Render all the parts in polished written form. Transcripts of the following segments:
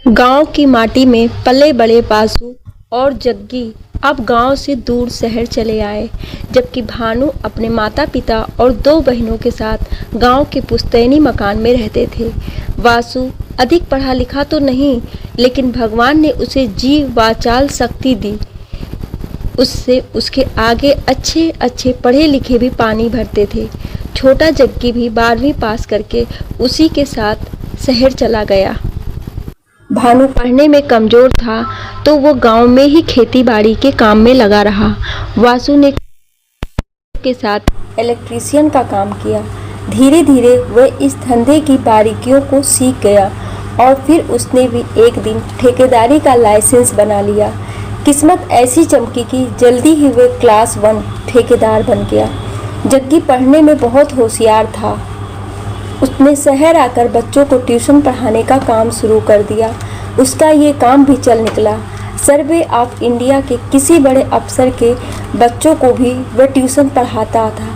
गांव की माटी में पले बड़े वासु और जग्गी अब गांव से दूर शहर चले आए, जबकि भानु अपने माता पिता और दो बहनों के साथ गांव के पुश्तैनी मकान में रहते थे। वासु अधिक पढ़ा लिखा तो नहीं, लेकिन भगवान ने उसे जी वाचाल शक्ति दी। उससे उसके आगे अच्छे अच्छे पढ़े लिखे भी पानी भरते थे। छोटा जग्गी भी 12वीं पास करके उसी के साथ शहर चला गया। भानु पढ़ने में कमजोर था तो वो गांव में ही खेती बाड़ी के काम में लगा रहा। वासु ने के साथ इलेक्ट्रीशियन का काम किया। धीरे धीरे वह इस धंधे की बारीकियों को सीख गया और फिर उसने भी एक दिन ठेकेदारी का लाइसेंस बना लिया। किस्मत ऐसी चमकी कि जल्दी ही वह क्लास 1 ठेकेदार बन गया। जग्गी पढ़ने में बहुत होशियार था। उसने शहर आकर बच्चों को ट्यूशन पढ़ाने का काम शुरू कर दिया। उसका ये काम भी चल निकला। सर्वे ऑफ इंडिया के किसी बड़े अफसर के बच्चों को भी वह ट्यूशन पढ़ाता था,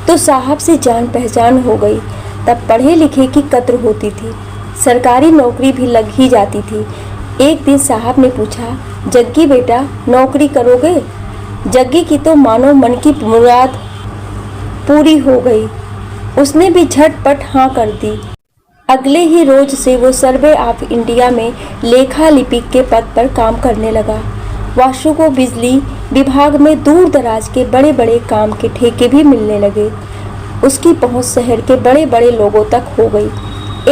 तो साहब से जान पहचान हो गई। तब पढ़े लिखे की कद्र होती थी, सरकारी नौकरी भी लग ही जाती थी। एक दिन साहब ने पूछा, जग्गी बेटा नौकरी करोगे? जग्गी की तो मानो मन की मुराद पूरी हो गई। उसने भी झटपट हाँ कर दी। अगले ही रोज से वो सर्वे ऑफ इंडिया में लेखा लिपिक के पद पर काम करने लगा। वासु को बिजली विभाग में दूर दराज के बड़े बड़े काम के ठेके भी मिलने लगे। उसकी पहुंच शहर के बड़े बड़े लोगों तक हो गई।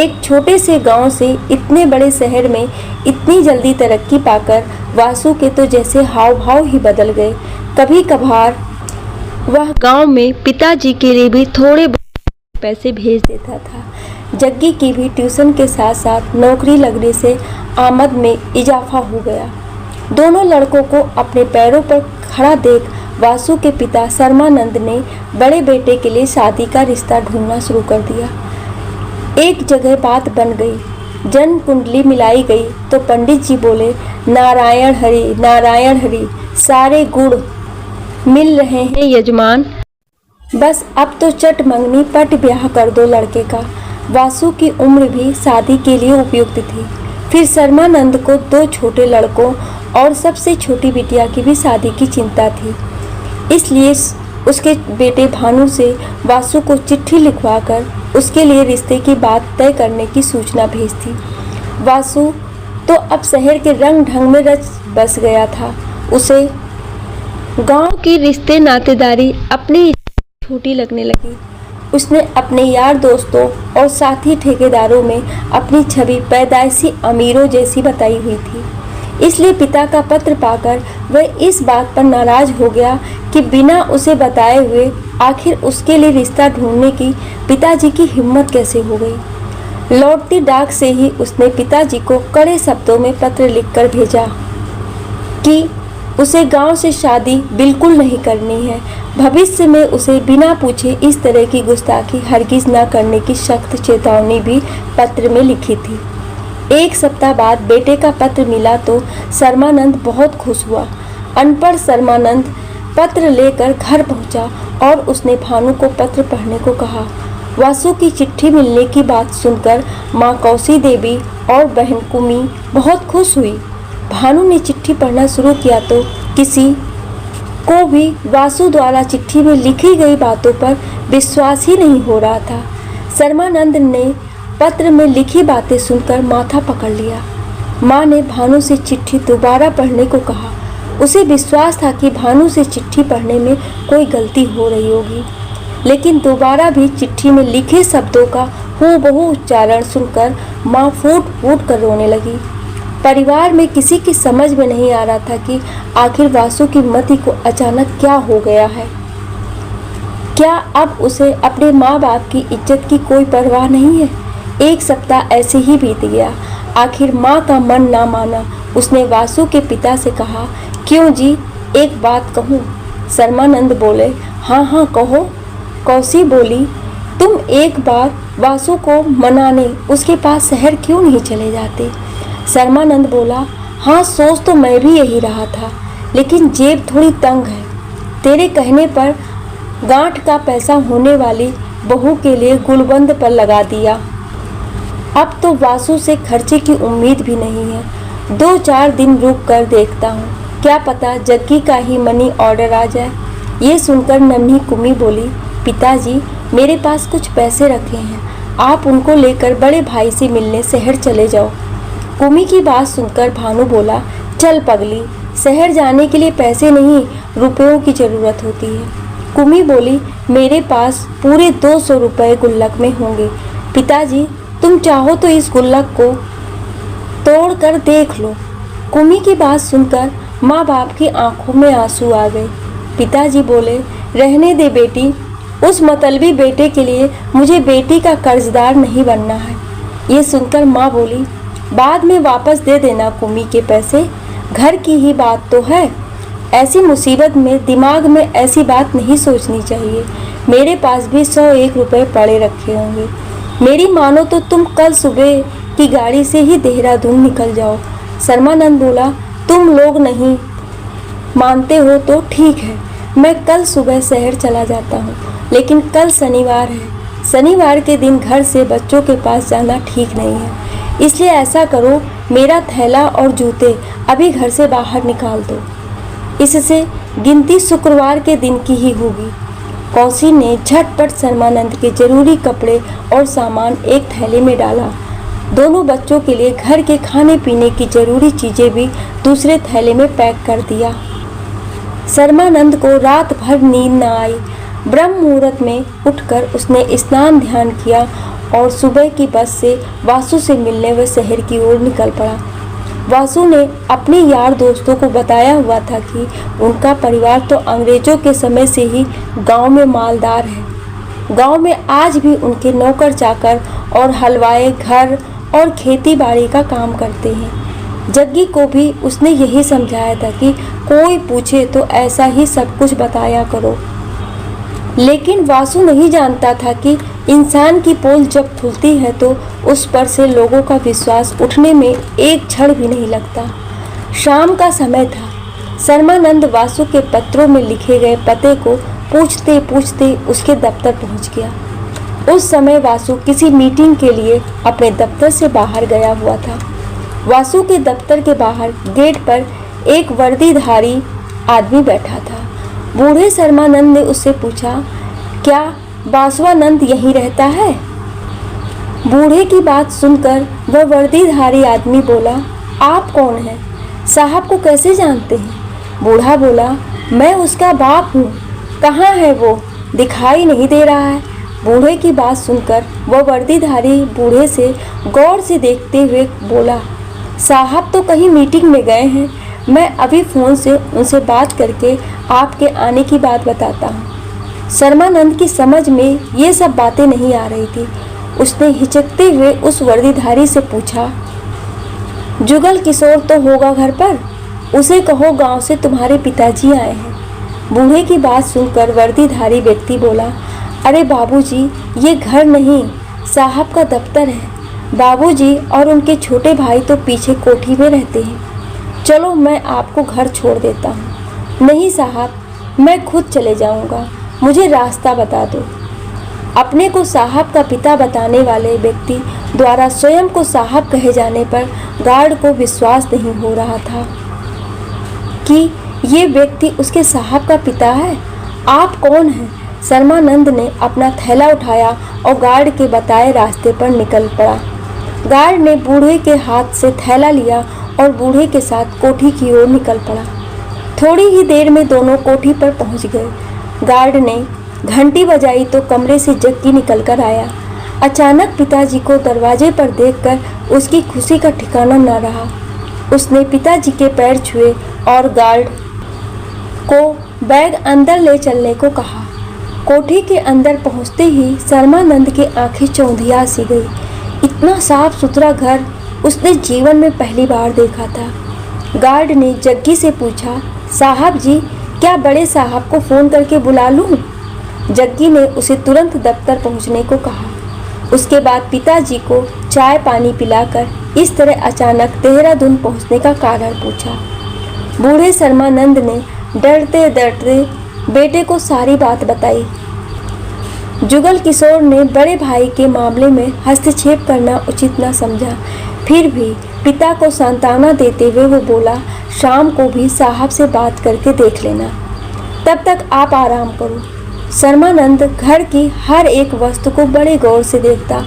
एक छोटे से गांव से इतने बड़े शहर में इतनी जल्दी तरक्की पाकर वासु के तो जैसे हाव भाव ही बदल गए। कभी कभार वह गांव में पिताजी के लिए भी थोड़े पैसे भेज देता था। जग्गी की भी ट्यूशन के साथ साथ नौकरी लगने से आमद में इजाफा हो गया। दोनों लड़कों को अपने पैरों पर खड़ा देख वासु के पिता शर्मानंद ने बड़े बेटे के लिए शादी का रिश्ता ढूंढना शुरू कर दिया। एक जगह बात बन गई, जन्म कुंडली मिलाई गई तो पंडित जी बोले, नारायण हरि सारे गुण मिल रहे हैं यजमान, बस अब तो चट मंगनी पट ब्याह कर दो लड़के का। वासु की उम्र भी शादी के लिए उपयुक्त थी। फिर शर्मानंद को 2 छोटे लड़कों और सबसे छोटी बिटिया की भी शादी की चिंता थी। इसलिए उसके बेटे भानु से वासु को चिट्ठी लिखवाकर उसके लिए रिश्ते की बात तय करने की सूचना भेज दी। वासु तो अब शहर के रंग ढंग में रच बस गया था। उसे गांव की रिश्ते नातेदारी अपनी छोटी लगने लगी। उसने अपने यार दोस्तों और साथी ठेकेदारों में अपनी छवि पैदाइशी अमीरों जैसी बताई हुई थी। इसलिए पिता का पत्र पाकर वह इस बात पर नाराज हो गया कि बिना उसे बताए हुए आखिर उसके लिए रिश्ता ढूंढने की पिताजी की हिम्मत कैसे हो गई। लौटती डाक से ही उसने पिताजी को कड़े शब्दों में पत्र लिखकर भेजा कि उसे गांव से शादी बिल्कुल नहीं करनी है। भविष्य में उसे बिना पूछे इस तरह की गुस्ताखी हरगिज न करने की सख्त चेतावनी भी पत्र में लिखी थी। 1 सप्ताह बाद बेटे का पत्र मिला तो शर्मानंद बहुत खुश हुआ। अनपढ़ शर्मानंद पत्र लेकर घर पहुंचा और उसने भानु को पत्र पढ़ने को कहा। वासु की चिट्ठी मिलने की बात सुनकर माँ कौसी देवी और बहन कुमी बहुत खुश हुई। भानु ने चिट्ठी पढ़ना शुरू किया तो किसी को भी वासु द्वारा चिट्ठी में लिखी गई बातों पर विश्वास ही नहीं हो रहा था। शर्मानंद ने पत्र में लिखी बातें सुनकर माथा पकड़ लिया। माँ ने भानु से चिट्ठी दोबारा पढ़ने को कहा। उसे विश्वास था कि भानु से चिट्ठी पढ़ने में कोई गलती हो रही होगी, लेकिन दोबारा भी चिट्ठी में लिखे शब्दों का हूबहू उच्चारण सुनकर माँ फूट फूट कर रोने लगी। परिवार में किसी की समझ में नहीं आ रहा था कि आखिर वासु की मति को अचानक क्या हो गया है। क्या अब उसे अपने माँ बाप की इज्जत की कोई परवाह नहीं है? 1 सप्ताह ऐसे ही बीत गया। आखिर माँ का मन ना माना। उसने वासु के पिता से कहा, क्यों जी, एक बात कहूँ? शर्मानंद बोले, हाँ कहो। कौसी बोली, तुम एक बार वासु को मनाने उसके पास शहर क्यों नहीं चले जाते? शर्मानंद बोला, हाँ सोच तो मैं भी यही रहा था, लेकिन जेब थोड़ी तंग है। तेरे कहने पर गांठ का पैसा होने वाली बहू के लिए गुलबंद पर लगा दिया। अब तो वासु से खर्चे की उम्मीद भी नहीं है। 2-4 दिन रुक कर देखता हूँ, क्या पता जग्गी का ही मनी ऑर्डर आ जाए। ये सुनकर नन्ही कुमी बोली, पिताजी मेरे पास कुछ पैसे रखे हैं, आप उनको लेकर बड़े भाई से मिलने शहर चले जाओ। कुमी की बात सुनकर भानु बोला, चल पगली, शहर जाने के लिए पैसे नहीं रुपयों की ज़रूरत होती है। कुमी बोली, मेरे पास पूरे 200 रुपये गुल्लक में होंगे। पिताजी तुम चाहो तो इस गुल्लक को तोड़ कर देख लो। कुमी की बात सुनकर माँ बाप की आंखों में आंसू आ गए। पिताजी बोले, रहने दे बेटी, उस मतलबी बेटे के लिए मुझे बेटी का कर्जदार नहीं बनना है। ये सुनकर माँ बोली, बाद में वापस दे देना कुमी के पैसे, घर की ही बात तो है। ऐसी मुसीबत में दिमाग में ऐसी बात नहीं सोचनी चाहिए। मेरे पास भी 101 रुपये पड़े रखे होंगे। मेरी मानो तो तुम कल सुबह की गाड़ी से ही देहरादून निकल जाओ। शर्मानंद बोला, तुम लोग नहीं मानते हो तो ठीक है, मैं कल सुबह शहर चला जाता हूँ, लेकिन कल शनिवार है। शनिवार के दिन घर से बच्चों के पास जाना ठीक नहीं है, इसलिए ऐसा करो, मेरा थैला और जूते अभी घर से बाहर निकाल दो। इससे गिनती शुक्रवार के दिन की ही होगी। कौशी ने झटपट शर्मानंद के जरूरी कपड़े और सामान एक थैले में डाला। दोनों बच्चों के लिए घर के खाने पीने की जरूरी चीज़ें भी दूसरे थैले में पैक कर दिया। शर्मानंद को रात भर नींद न आई। ब्रह्म मुहूर्त में उठकर उसने स्नान ध्यान किया और सुबह की बस से वासु से मिलने वह शहर की ओर निकल पड़ा। वासु ने अपने यार दोस्तों को बताया हुआ था कि उनका परिवार तो अंग्रेजों के समय से ही गांव में मालदार है। गांव में आज भी उनके नौकर चाकर और हलवाए घर और खेती बाड़ी का काम करते हैं। जग्गी को भी उसने यही समझाया था कि कोई पूछे तो ऐसा ही सब कुछ बताया करो। लेकिन वासु नहीं जानता था कि इंसान की पोल जब खुलती है तो उस पर से लोगों का विश्वास उठने में एक क्षण भी नहीं लगता। शाम का समय था। शर्मानंद वासु के पत्रों में लिखे गए पते को पूछते पूछते उसके दफ्तर पहुंच गया। उस समय वासु किसी मीटिंग के लिए अपने दफ्तर से बाहर गया हुआ था। वासु के दफ्तर के बाहर गेट पर एक वर्दीधारी आदमी बैठा था। बूढ़े शर्मानंद ने उससे पूछा, क्या बासवानंद यहीं रहता है? बूढ़े की बात सुनकर वह वर्दीधारी आदमी बोला, आप कौन हैं? साहब को कैसे जानते हैं? बूढ़ा बोला, मैं उसका बाप हूँ। कहाँ है वो? दिखाई नहीं दे रहा है। बूढ़े की बात सुनकर वह वर्दीधारी बूढ़े से गौर से देखते हुए बोला, साहब तो कहीं मीटिंग में गए हैं, मैं अभी फ़ोन से उनसे बात करके आपके आने की बात बताता हूँ। शर्मानंद की समझ में ये सब बातें नहीं आ रही थी। उसने हिचकते हुए उस वर्दीधारी से पूछा, जुगल किशोर तो होगा घर पर? उसे कहो गांव से तुम्हारे पिताजी आए हैं। बूढ़े की बात सुनकर वर्दीधारी व्यक्ति बोला, अरे बाबूजी, ये घर नहीं, साहब का दफ्तर है। बाबूजी और उनके छोटे भाई तो पीछे कोठी में रहते हैं। चलो मैं आपको घर छोड़ देता हूँ। नहीं साहब, मैं खुद चले जाऊँगा, मुझे रास्ता बता दो। अपने को साहब का पिता बताने वाले व्यक्ति द्वारा स्वयं को साहब कहे जाने पर गार्ड को विश्वास नहीं हो रहा था कि ये व्यक्ति उसके साहब का पिता है। आप कौन हैं? शर्मानंद ने अपना थैला उठाया और गार्ड के बताए रास्ते पर निकल पड़ा। गार्ड ने बूढ़े के हाथ से थैला लिया और बूढ़े के साथ कोठी की ओर निकल पड़ा। थोड़ी ही देर में दोनों कोठी पर पहुंच गए। गार्ड ने घंटी बजाई तो कमरे से जग्गी निकल कर आया। अचानक पिताजी को दरवाजे पर देखकर उसकी खुशी का ठिकाना न रहा। उसने पिताजी के पैर छुए और गार्ड को बैग अंदर ले चलने को कहा। कोठी के अंदर पहुंचते ही शर्मानंद की आंखें चौंधिया सी गई। इतना साफ सुथरा घर उसने जीवन में पहली बार देखा था। गार्ड ने जग्गी से पूछा, साहब जी, क्या बड़े साहब को फ़ोन करके बुला लूं? जग्गी ने उसे तुरंत दफ्तर पहुंचने को कहा। उसके बाद पिताजी को चाय पानी पिलाकर इस तरह अचानक देहरादून पहुंचने का कारण पूछा। बूढ़े शर्मानंद ने डरते डरते बेटे को सारी बात बताई। जुगल किशोर ने बड़े भाई के मामले में हस्तक्षेप करना उचित न समझा। फिर भी पिता को सांत्वना देते हुए वो बोला, शाम को भी साहब से बात करके देख लेना, तब तक आप आराम करो। शर्मानंद घर की हर एक वस्तु को बड़े गौर से देखता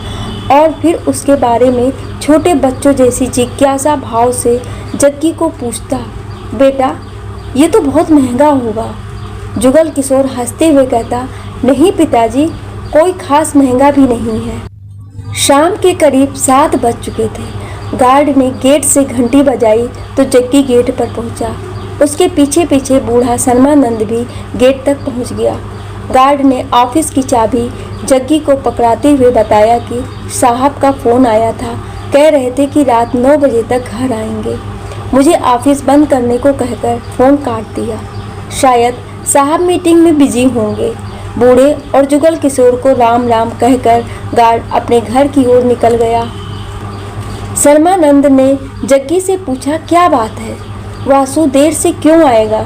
और फिर उसके बारे में छोटे बच्चों जैसी जिज्ञासा भाव से जग्गी को पूछता, बेटा ये तो बहुत महंगा होगा। जुगल किशोर हंसते हुए कहता, नहीं पिताजी, कोई खास महंगा भी नहीं है। शाम के करीब 7 बज चुके थे। गार्ड ने गेट से घंटी बजाई तो जग्गी गेट पर पहुंचा। उसके पीछे पीछे बूढ़ा शर्मानंद भी गेट तक पहुंच गया। गार्ड ने ऑफिस की चाबी जग्गी को पकड़ाते हुए बताया कि साहब का फ़ोन आया था, कह रहे थे कि रात 9 बजे तक घर आएंगे। मुझे ऑफिस बंद करने को कहकर फ़ोन काट दिया। शायद साहब मीटिंग में बिजी होंगे। बूढ़े और जुगल किशोर को राम राम कहकर गार्ड अपने घर की ओर निकल गया। शर्मानंद ने जग्गी से पूछा, क्या बात है, वासु देर से क्यों आएगा?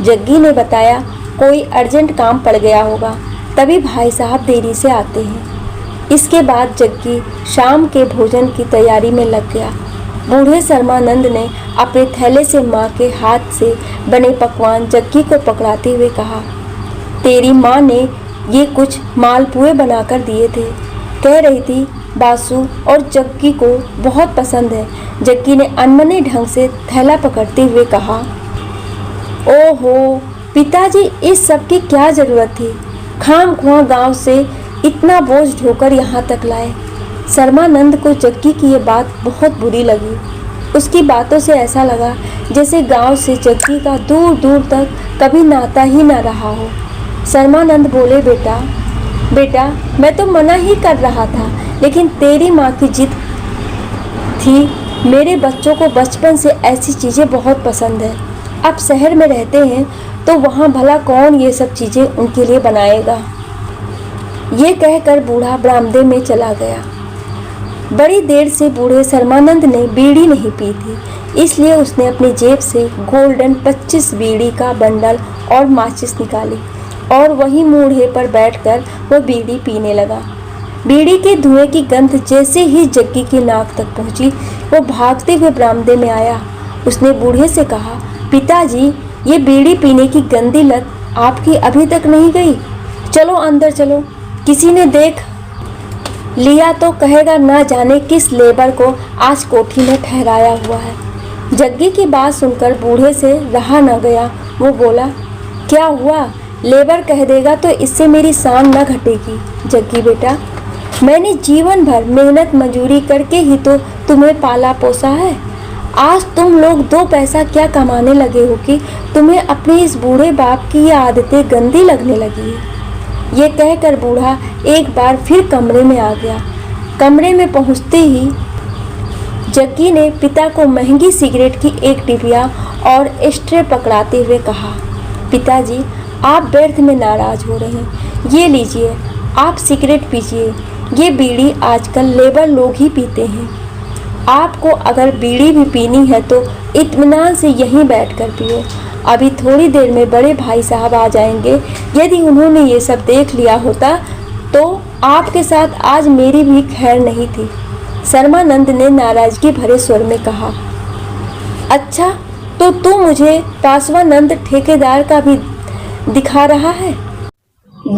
जग्गी ने बताया, कोई अर्जेंट काम पड़ गया होगा, तभी भाई साहब देरी से आते हैं। इसके बाद जग्गी शाम के भोजन की तैयारी में लग गया। बूढ़े शर्मानंद ने अपने थैले से माँ के हाथ से बने पकवान जग्गी को पकड़ाते हुए कहा, तेरी माँ ने ये कुछ मालपुए बनाकर दिए थे, कह रही थी बासु और जग्गी को बहुत पसंद है। जग्गी ने अनमने ढंग से थैला पकड़ते हुए कहा, ओहो पिताजी, इस सब की क्या ज़रूरत थी? खामख्वाह गांव से इतना बोझ ढोकर यहाँ तक लाए। शर्मानंद को जग्गी की ये बात बहुत बुरी लगी। उसकी बातों से ऐसा लगा जैसे गांव से जग्गी का दूर दूर तक कभी नाता ही ना रहा हो। शर्मानंद बोले, बेटा मैं तो मना ही कर रहा था, लेकिन तेरी माँ की जिद थी। मेरे बच्चों को बचपन से ऐसी चीज़ें बहुत पसंद है। अब शहर में रहते हैं तो वहाँ भला कौन ये सब चीज़ें उनके लिए बनाएगा। ये कहकर बूढ़ा बरामदे में चला गया। बड़ी देर से बूढ़े शर्मानंद ने बीड़ी नहीं पी थी, इसलिए उसने अपनी जेब से गोल्डन 25 बीड़ी का बंडल और माचिस निकाली और वहीं मूढ़े पर बैठकर वह बीड़ी पीने लगा। बीड़ी के धुएं की गंध जैसे ही जग्गी की नाक तक पहुंची, वो भागते हुए बरामदे में आया। उसने बूढ़े से कहा, पिताजी, ये बीड़ी पीने की गंदी लत आपकी अभी तक नहीं गई? चलो अंदर चलो, किसी ने देख लिया तो कहेगा ना जाने किस लेबर को आज कोठी में ठहराया हुआ है। जग्गी की बात सुनकर बूढ़े से रहा न गया। वो बोला, क्या हुआ? लेबर कह देगा तो इससे मेरी शान न घटेगी। जग्गी बेटा, मैंने जीवन भर मेहनत मजूरी करके ही तो तुम्हें पाला पोसा है। आज तुम लोग 2 पैसा क्या कमाने लगे हो कि तुम्हें अपने इस बूढ़े बाप की ये आदतें गंदी लगने लगी है। ये कहकर बूढ़ा एक बार फिर कमरे में आ गया। कमरे में पहुंचते ही जग्गी ने पिता को महंगी सिगरेट की एक डिबिया और स्ट्रे पकड़ाते हुए कहा, पिताजी, आप व्यर्थ में नाराज हो रहे हैं। ये लीजिए, आप सिगरेट पीजिए। ये बीड़ी आजकल लेबर लोग ही पीते हैं। आपको अगर बीड़ी भी पीनी है तो इत्मीनान से यहीं बैठकर पियो। अभी थोड़ी देर में बड़े भाई साहब आ जाएंगे। यदि उन्होंने ये सब देख लिया होता तो आपके साथ आज मेरी भी खैर नहीं थी। शर्मानंद ने नाराजगी भरे स्वर में कहा, अच्छा तो तू मुझे पासवानंद ठेकेदार का भी दिखा रहा है?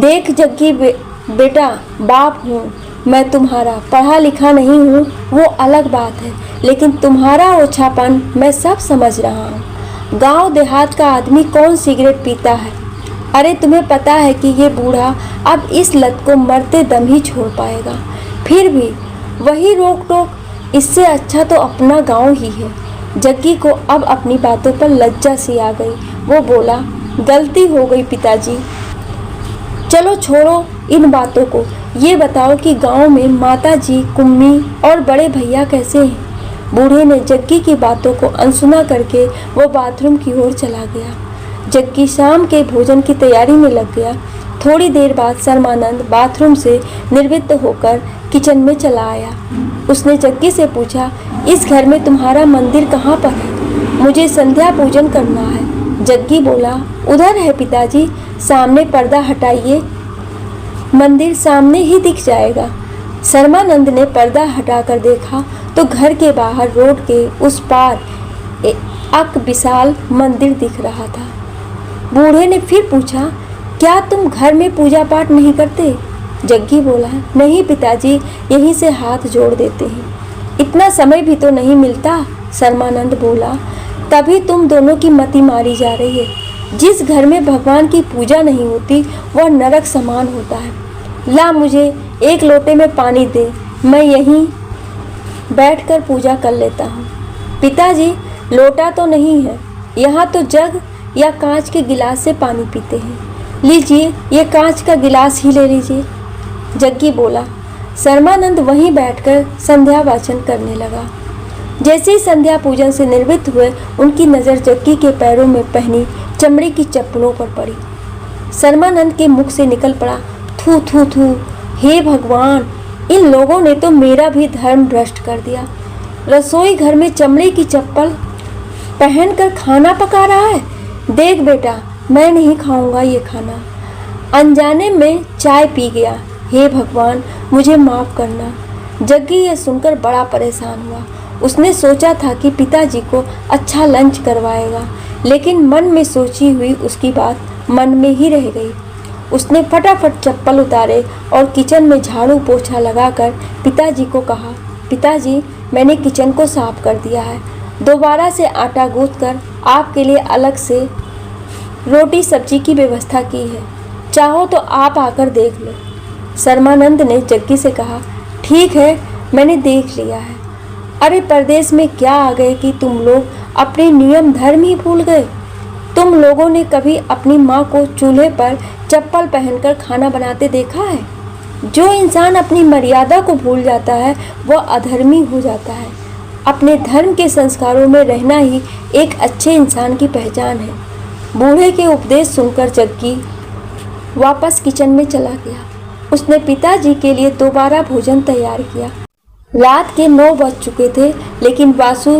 देख जग्गी बेटा, बाप हूँ मैं तुम्हारा, पढ़ा लिखा नहीं हूँ वो अलग बात है, लेकिन तुम्हारा ओछापन मैं सब समझ रहा हूँ। गांव देहात का आदमी कौन सिगरेट पीता है? अरे तुम्हें पता है कि ये बूढ़ा अब इस लत को मरते दम ही छोड़ पाएगा। फिर भी वही रोक टोक, इससे अच्छा तो अपना गांव ही है। जग्गी को अब अपनी बातों पर लज्जा सी आ गई। वो बोला, गलती हो गई पिताजी, चलो छोड़ो इन बातों को। ये बताओ कि गांव में माता जी, कुम्मी और बड़े भैया कैसे हैं? बूढ़े ने जग्गी की बातों को अनसुना करके वो बाथरूम की ओर चला गया। जग्गी शाम के भोजन की तैयारी में लग गया। थोड़ी देर बाद शर्मानंद बाथरूम से निर्वृत्त होकर किचन में चला आया। उसने जग्गी से पूछा, इस घर में तुम्हारा मंदिर कहाँ पर है? मुझे संध्या पूजन करना है। जग्गी बोला, उधर है पिताजी, सामने पर्दा हटाइए। मंदिर सामने ही दिख जाएगा। शर्मानंद ने पर्दा हटाकर देखा तो घर के बाहर रोड के उस पार एक विशाल मंदिर दिख रहा था। बूढ़े ने फिर पूछा, क्या तुम घर में पूजा पाठ नहीं करते? जग्गी बोला, नहीं पिताजी, यहीं से हाथ जोड़ देते हैं। इतना समय भी तो नहीं मिलता। शर्मानंद बोला, तभी तुम दोनों की मति मारी जा रही है। जिस घर में भगवान की पूजा नहीं होती वह नरक समान होता है। ला मुझे एक लोटे में पानी दे, मैं यहीं बैठकर पूजा कर लेता हूँ। पिताजी, लोटा तो नहीं है, यहाँ तो जग या कांच के गिलास से पानी पीते हैं। लीजिए, ये कांच का गिलास ही ले लीजिए। जग्गी बोला। शर्मानंद वहीं बैठकर संध्या वाचन करने लगा। जैसे ही संध्या पूजन से निवृत्त हुए, उनकी नज़र जग्गी के पैरों में पहनी चमड़े की चप्पलों पर पड़ी। शर्मानंद के मुख से निकल पड़ा, थू थू थू, हे भगवान, इन लोगों ने तो मेरा भी धर्म भ्रष्ट कर दिया। रसोई घर में चमड़े की चप्पल पहनकर खाना पका रहा है। देख बेटा, मैं नहीं खाऊंगा ये खाना। अनजाने में चाय पी गया। हे भगवान, मुझे माफ़ करना। जग्गी यह सुनकर बड़ा परेशान हुआ। उसने सोचा था कि पिताजी को अच्छा लंच करवाएगा, लेकिन मन में सोची हुई उसकी बात मन में ही रह गई। उसने फटाफट चप्पल उतारे और किचन में झाड़ू पोछा लगाकर पिताजी को कहा, पिताजी, मैंने किचन को साफ कर दिया है। दोबारा से आटा गूंथकर आपके लिए अलग से रोटी सब्जी की व्यवस्था की है। चाहो तो आप आकर देख लो। शर्मानंद ने जग्गी से कहा, ठीक है, मैंने देख लिया है। अरे परदेश में क्या आ गए कि तुम लोग अपने नियम धर्म ही भूल गए। तुम लोगों ने कभी अपनी माँ को चूल्हे पर चप्पल पहनकर खाना बनाते देखा है? जो इंसान अपनी मर्यादा को भूल जाता है वह अधर्मी हो जाता है। अपने धर्म के संस्कारों में रहना ही एक अच्छे इंसान की पहचान है। बूढ़े के उपदेश सुनकर जग्गी वापस किचन में चला गया। उसने पिताजी के लिए दोबारा भोजन तैयार किया। रात के 9 बज चुके थे, लेकिन वासु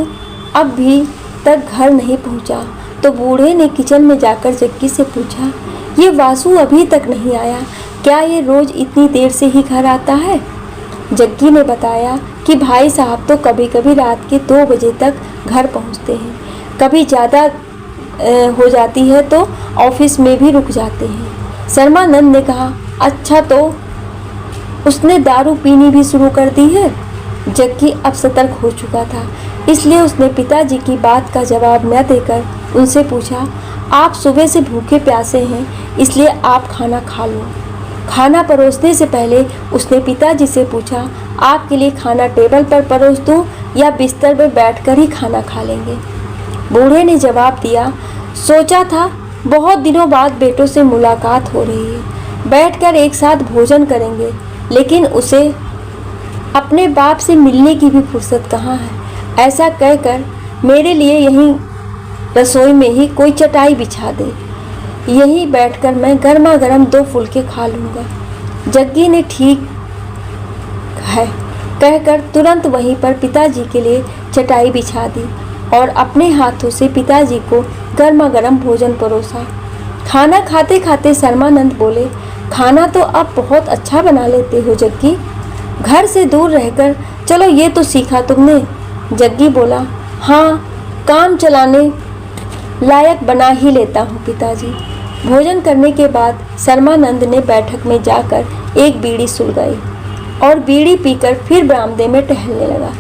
अब भी तक घर नहीं पहुंचा। तो बूढ़े ने किचन में जाकर जग्गी से पूछा, ये वासु अभी तक नहीं आया, क्या ये रोज इतनी देर से ही घर आता है? जग्गी ने बताया कि भाई साहब तो कभी कभी रात के 2 बजे तक घर पहुंचते हैं, कभी ज़्यादा हो जाती है तो ऑफिस में भी रुक जाते हैं। शर्मानंद ने कहा, अच्छा, तो उसने दारू पीनी भी शुरू कर दी है? जग्गी अब सतर्क हो चुका था, इसलिए उसने पिताजी की बात का जवाब न देकर उनसे पूछा, आप सुबह से भूखे प्यासे हैं, इसलिए आप खाना खा लो। खाना परोसने से पहले उसने पिताजी से पूछा, आपके लिए खाना टेबल पर परोस दूं या बिस्तर पर बैठकर ही खाना खा लेंगे? बूढ़े ने जवाब दिया, सोचा था बहुत दिनों बाद बेटों से मुलाकात हो रही है, बैठकर एक साथ भोजन करेंगे, लेकिन उसे अपने बाप से मिलने की भी फुर्सत कहाँ है। ऐसा कहकर मेरे लिए यहीं रसोई में ही कोई चटाई बिछा दे, यहीं बैठकर मैं गर्मा गर्म 2 फुलके खा लूँगा। जग्गी ने ठीक है कहकर तुरंत वहीं पर पिताजी के लिए चटाई बिछा दी और अपने हाथों से पिताजी को गर्मा गर्म भोजन परोसा। खाना खाते खाते शर्मानंद बोले, खाना तो आप बहुत अच्छा बना लेते हो जग्गी, घर से दूर रहकर चलो ये तो सीखा तुमने। जग्गी बोला, हाँ, काम चलाने लायक बना ही लेता हूँ पिताजी। भोजन करने के बाद शर्मानंद ने बैठक में जाकर एक बीड़ी सुलगाई और बीड़ी पीकर फिर बरामदे में टहलने लगा।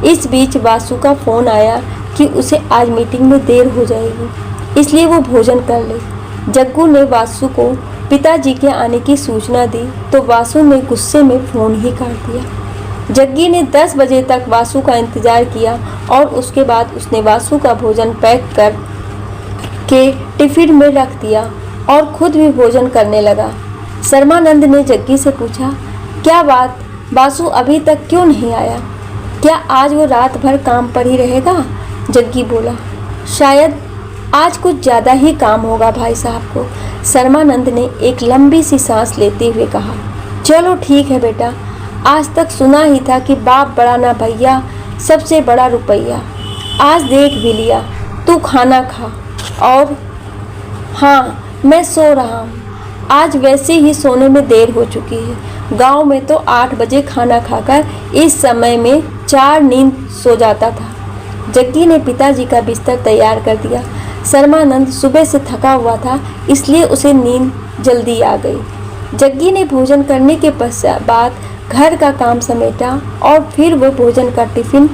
इस बीच वासु का फ़ोन आया कि उसे आज मीटिंग में देर हो जाएगी, इसलिए वो भोजन कर ले। जग्गू ने वासु को पिताजी के आने की सूचना दी तो वासु ने गुस्से में फ़ोन ही काट दिया। जग्गी ने 10 बजे तक वासु का इंतज़ार किया और उसके बाद उसने वासु का भोजन पैक कर के टिफिन में रख दिया और खुद भी भोजन करने लगा। शर्मानंद ने जग्गी से पूछा, क्या बात, वासु अभी तक क्यों नहीं आया? क्या आज वो रात भर काम पर ही रहेगा? जग्गी बोला, शायद आज कुछ ज़्यादा ही काम होगा भाई साहब को। शर्मानंद ने एक लंबी सी सांस लेते हुए कहा, चलो ठीक है बेटा, आज तक सुना ही था कि बाप बड़ा ना भैया, सबसे बड़ा रुपया। आज देख भी लिया, तू खाना खा। और हाँ, मैं सो रहा हूँ, आज वैसे ही सोने में देर हो चुकी है। गांव में तो 8 बजे खाना खाकर इस समय में 4 नींद सो जाता था। जग्गी ने पिताजी का बिस्तर तैयार कर दिया। शर्मानंद सुबह से थका हुआ था, इसलिए उसे नींद जल्दी आ गई। जग्गी ने भोजन करने के बाद घर का काम समेटा और फिर वो भोजन का टिफिन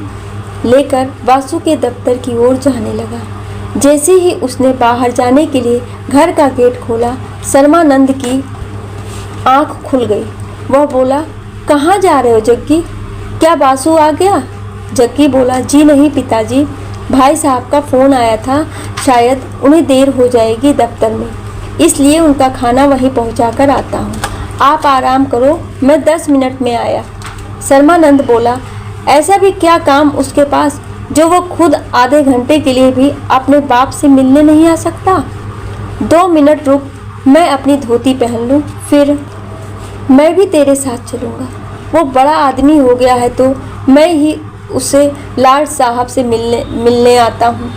लेकर वासु के दफ्तर की ओर जाने लगा। जैसे ही उसने बाहर जाने के लिए घर का गेट खोला, शर्मानंद की आंख खुल गई। वह बोला, कहाँ जा रहे हो जग्गी? क्या वासु आ गया? जग्गी बोला, जी नहीं पिताजी, भाई साहब का फ़ोन आया था, शायद उन्हें देर हो जाएगी दफ्तर में, इसलिए उनका खाना वहीं पहुंचा कर आता हूँ। आप आराम करो, मैं 10 मिनट में आया। शर्मानंद बोला, ऐसा भी क्या काम उसके पास जो वो खुद आधे घंटे के लिए भी अपने बाप से मिलने नहीं आ सकता? 2 मिनट रुक, मैं अपनी धोती पहन लूँ, फिर मैं भी तेरे साथ चलूँगा। वो बड़ा आदमी हो गया है तो मैं ही उसे लाड साहब से मिलने आता हूँ।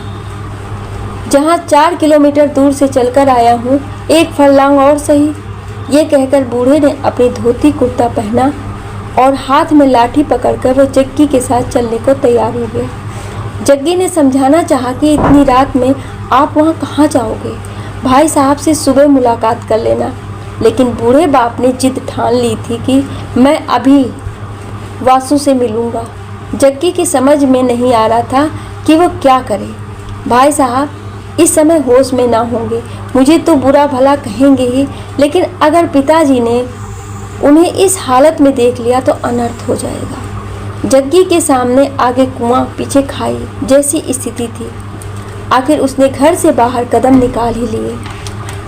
जहाँ 4 किलोमीटर दूर से चलकर आया हूँ, एक फरलांग और सही। ये कहकर बूढ़े ने अपनी धोती कुर्ता पहना और हाथ में लाठी पकड़कर वो जग्गी के साथ चलने को तैयार हो गया। जग्गी ने समझाना चाहा कि इतनी रात में आप वहाँ कहाँ जाओगे, भाई साहब से सुबह मुलाकात कर लेना, लेकिन बूढ़े बाप ने जिद ठान ली थी कि मैं अभी वासु से मिलूँगा। जग्गी की समझ में नहीं आ रहा था कि वो क्या करे। भाई साहब इस समय होश में ना होंगे, मुझे तो बुरा भला कहेंगे ही, लेकिन अगर पिताजी ने उन्हें इस हालत में देख लिया तो अनर्थ हो जाएगा। जग्गी के सामने आगे कुआं पीछे खाई जैसी स्थिति थी। आखिर उसने घर से बाहर कदम निकाल ही लिए।